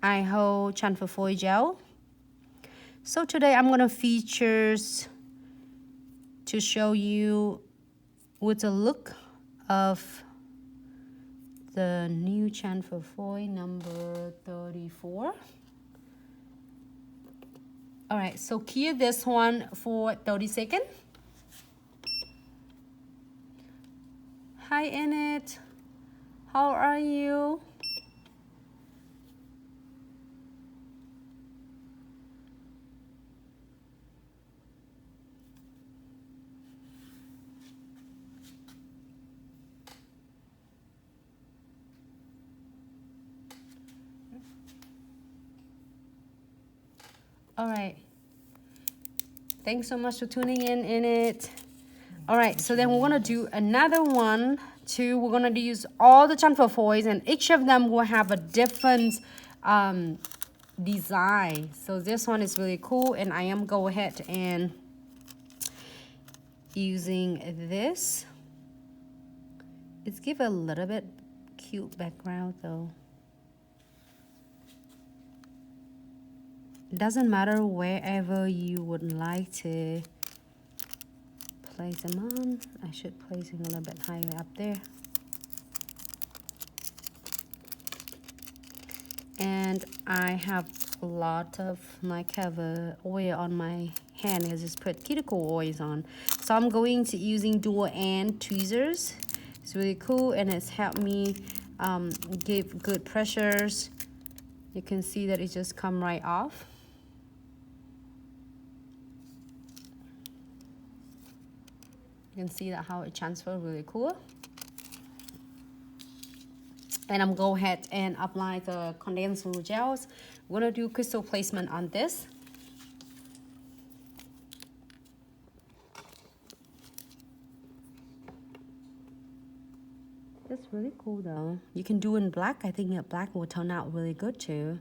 iHo Transfer Foil Gel. So today I'm gonna features to show you with the look of the new transfer foil number 34. All right, so cue this one for 30 seconds. Hi, Enid. How are you? All right. Thanks so much for tuning in it. All right, so then we're gonna do another one too. We're gonna use all the transfer foils, and each of them will have a different design. So this one is really cool, and I am go ahead and using this. It's give a little bit cute background though. Doesn't matter wherever you would like to place them on. I should place them a little bit higher up there. And I have a lot of like have a oil on my hand. I just put cuticle oils on. So I'm going to using dual end tweezers. It's really cool, and it's helped me give good pressures. You can see that it just come right off. You can see that how it transfers really cool. And I'm go ahead and apply the condensed gels. We're gonna do crystal placement on this. That's really cool though. You can do in black. I think that black will turn out really good too.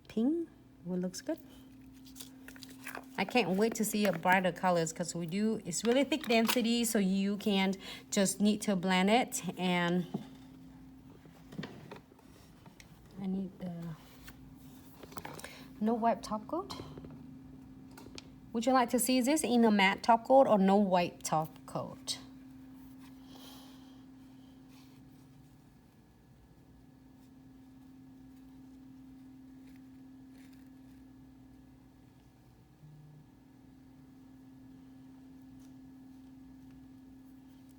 Pink, what looks good. I can't wait to see a brighter colors because we do, it's really thick density, so you can just need to blend it. And I need the no wipe top coat. Would you like to see this in a matte top coat or no wipe top coat?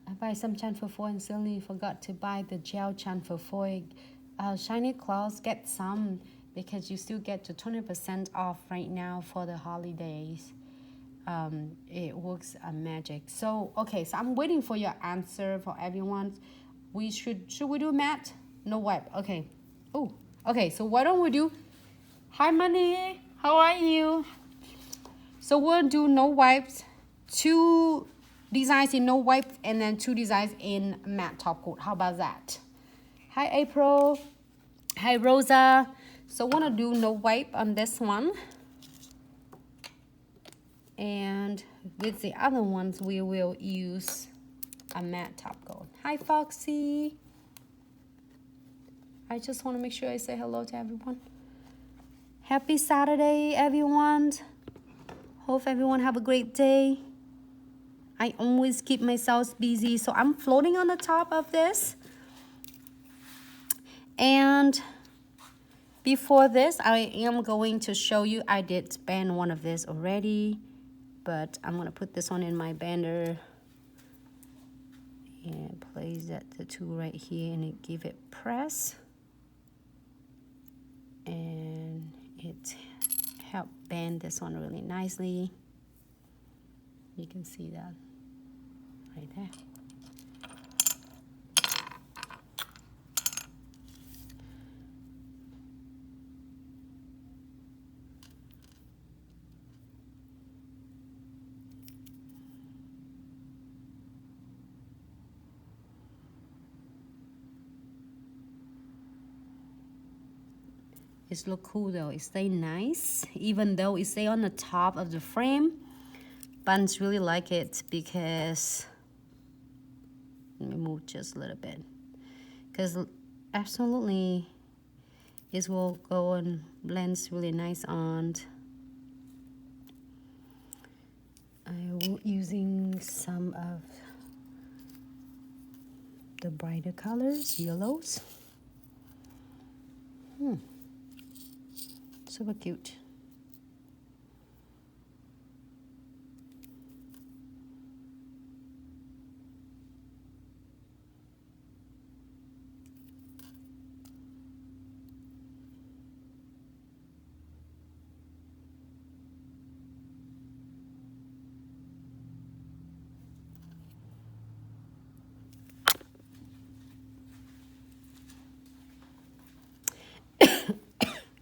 I buy some transfer foil and suddenly forgot to buy the gel transfer foil. Shiny Claws, get some because you still get to 20% off right now for the holidays. It works a magic. So okay, so I'm waiting for your answer for everyone. We should we do matte? No wipe. Okay. Oh, okay. So why don't we do? Hi, Money. How are you? So we'll do no wipes. 2 designs in no wipe, and then 2 designs in matte top coat. How about that? Hi, April. Hi, Rosa. So I want to do no wipe on this one. And with the other ones, we will use a matte top coat. Hi, Foxy. I just want to make sure I say hello to everyone. Happy Saturday, everyone. Hope everyone have a great day. I always keep myself busy, so I'm floating on the top of this. And before this, I am going to show you, I did band one of this already, but I'm gonna put this one in my bander and place that the 2 right here, and it give it press, and it help band this one really nicely. You can see that right there. It look cool though. It stay nice, even though it stay on the top of the frame. Buns really like it because, let me move just a little bit, because absolutely it will go and blends really nice on. I will using some of the brighter colors, yellows. Super cute.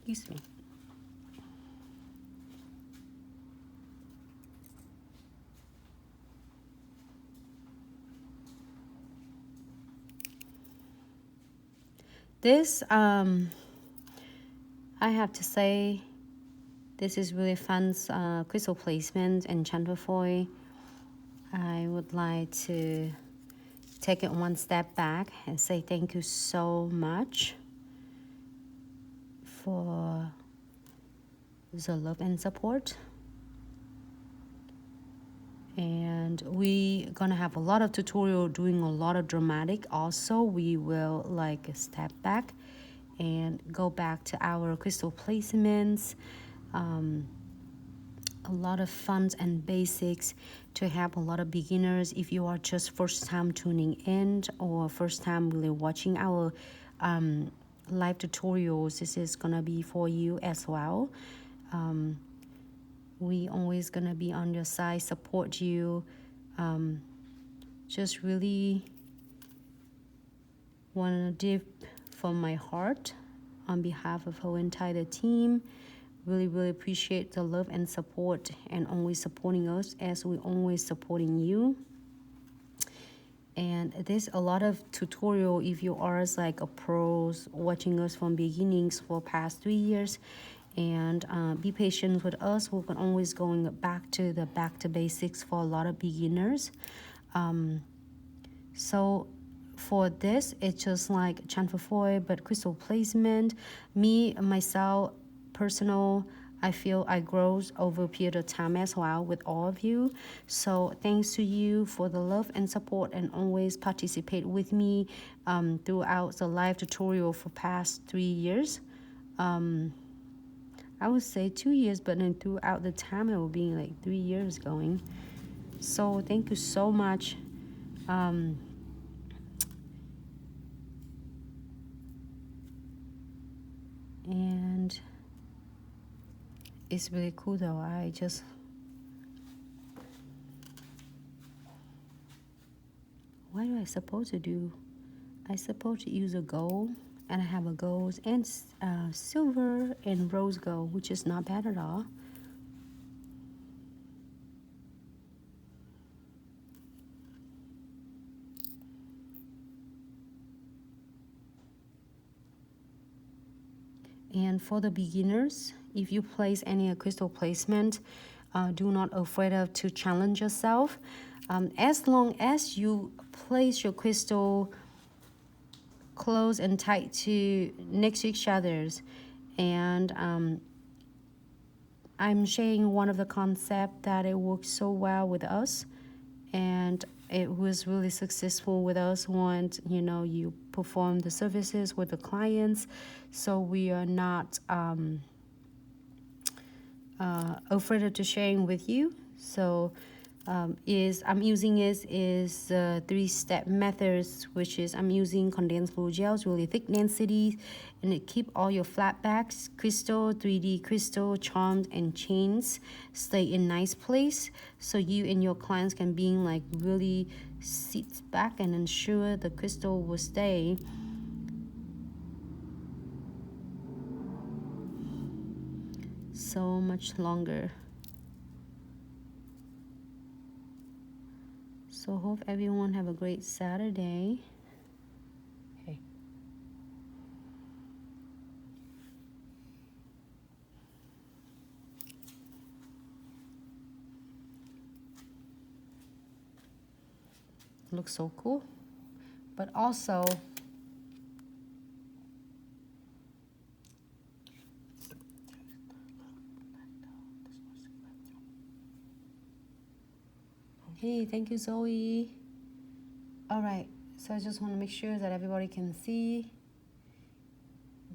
Excuse me. This, I have to say, this is really fun crystal placement and chamfer foil. I would like to take it one step back and say thank you so much for the love and support. And we gonna have a lot of tutorial doing a lot of dramatic. Also, we will like step back and go back to our crystal placements. A lot of fun and basics to help a lot of beginners. If you are just first time tuning in or first time really watching our live tutorials, this is gonna be for you as well. We always gonna be on your side, support you. Just really wanna dip from my heart on behalf of our entire team. Really appreciate the love and support and always supporting us as we always supporting you. And there's a lot of tutorial if you are like a pros watching us from beginnings for past 3 years. And be patient with us. We're always going back to basics for a lot of beginners. So for this, it's just like chamfer foil but crystal placement. Myself, personal, I feel I grow over a period of time as well with all of you. So thanks to you for the love and support and always participate with me throughout the live tutorial for past 3 years. I would say 2 years, but then throughout the time it will be like 3 years going. So thank you so much. And it's really cool though. What do I supposed to do? I supposed to use a gold, and I have a gold and silver and rose gold, which is not bad at all. And for the beginners, if you place any crystal placement, do not afraid of to challenge yourself. As long as you place your crystal close and tight to next to each other's, and I'm sharing one of the concept that it works so well with us, and it was really successful with us once you perform the services with the clients. So we are not afraid of to sharing with you. So I'm using is 3-step methods, which is I'm using condensed blue gels, really thick density, and it keep all your flat backs, crystal, 3D crystal, charms, and chains stay in nice place. So you and your clients can be like really sit back and ensure the crystal will stay. So much longer. So hope everyone have a great Saturday. Okay. Looks so cool. But also Hey, thank you, Zoe. All right, so I just want to make sure that everybody can see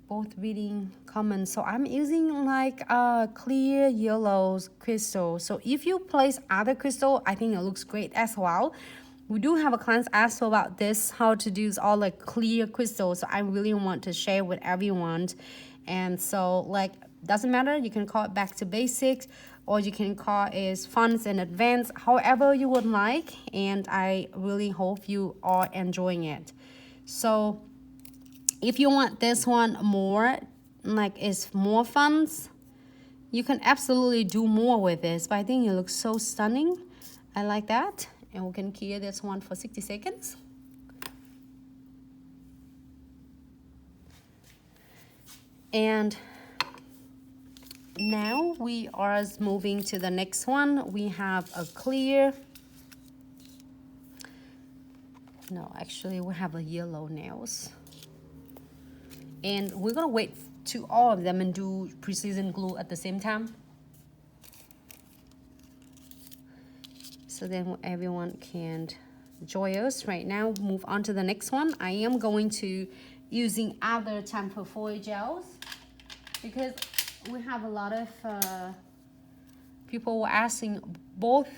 both reading comments. So I'm using like clear yellow crystal. So if you place other crystal, I think it looks great as well. We do have a client asked about this, how to use all like clear crystals. So I really want to share with everyone. And so like, doesn't matter, you can call it back to basics, or you can call it funds and advanced, however you would like. And I really hope you are enjoying it. So if you want this one more, like it's more funds, you can absolutely do more with this. But I think it looks so stunning. I like that. And we can clear this one for 60 seconds. And now we are moving to the next one. We have a clear. No, actually we have a yellow nails. And we're gonna wait to all of them and do precision glue at the same time. So then everyone can join us. Right now, move on to the next one. I am going to using other chamfer foil gels because we have a lot of people were asking both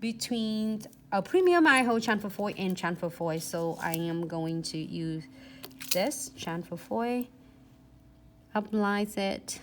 between a premium iHo chamfer foil and chamfer foil. So I am going to use this chamfer foil, apply it